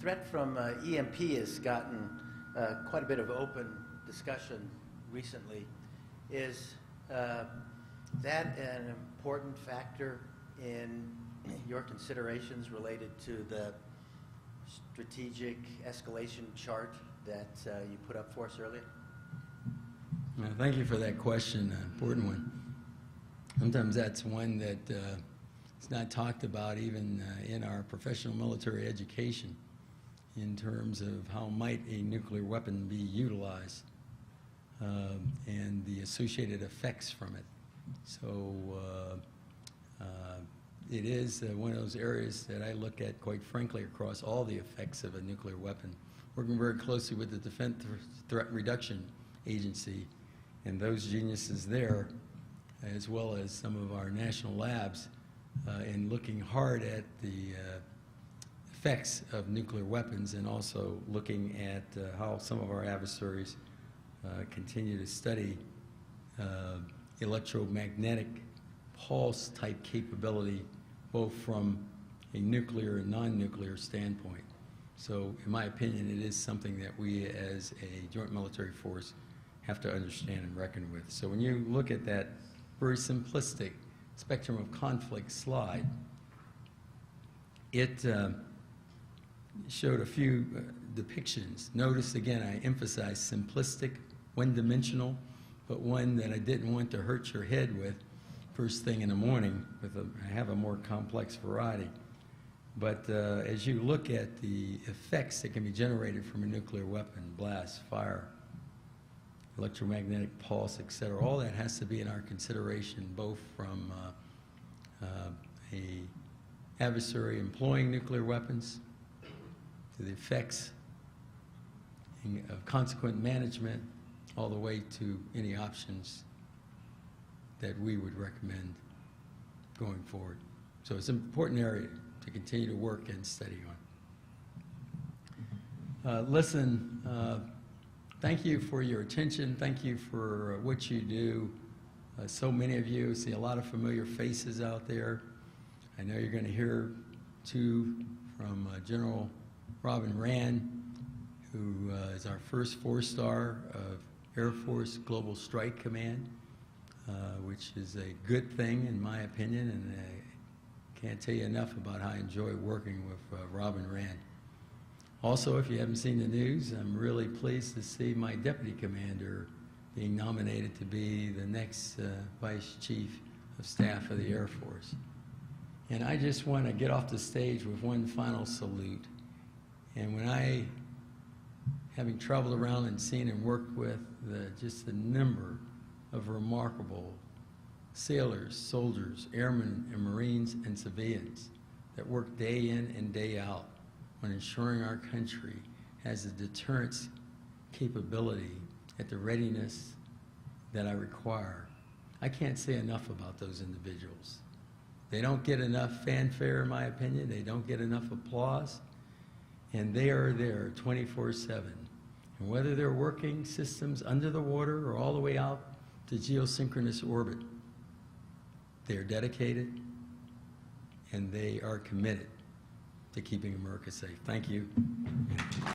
threat from EMP has gotten quite a bit of open discussion recently. Is that an important factor in your considerations related to the strategic escalation chart that you put up for us earlier? Thank you for that question, an important one. Sometimes that's one that is not talked about even in our professional military education in terms of how might a nuclear weapon be utilized and the associated effects from it. So it is one of those areas that I look at, quite frankly, across all the effects of a nuclear weapon, working very closely with the Defense Threat Reduction Agency and those geniuses there, as well as some of our national labs, in looking hard at the effects of nuclear weapons and also looking at how some of our adversaries continue to study electromagnetic pulse type capability, both from a nuclear and non-nuclear standpoint. So in my opinion, it is something that we as a joint military force have to understand and reckon with. So when you look at that very simplistic spectrum of conflict slide, it showed a few depictions. Notice again, I emphasize simplistic, one-dimensional, but one that I didn't want to hurt your head with first thing in the morning. I have a more complex variety. But as you look at the effects that can be generated from a nuclear weapon, blast, fire, electromagnetic pulse, etc., all that has to be in our consideration, both from a adversary employing nuclear weapons to the effects of consequent management, all the way to any options that we would recommend going forward. So it's an important area to continue to work and study on. Thank you for your attention. Thank you for what you do. So many of you, see a lot of familiar faces out there. I know you're going to hear too from General Robin Rand, who is our first 4-star of Air Force Global Strike Command, which is a good thing in my opinion, and I can't tell you enough about how I enjoy working with Robin Rand. Also, if you haven't seen the news, I'm really pleased to see my deputy commander being nominated to be the next Vice Chief of Staff of the Air Force. And I just want to get off the stage with one final salute. And when I, having traveled around and seen and worked with just the number of remarkable sailors, soldiers, airmen, and Marines and civilians that work day in and day out on ensuring our country has the deterrence capability at the readiness that I require, I can't say enough about those individuals. They don't get enough fanfare, in my opinion. They don't get enough applause. And they are there 24/7. And whether they're working systems under the water or all the way out to geosynchronous orbit, they are dedicated and they are committed to keeping America safe. Thank you.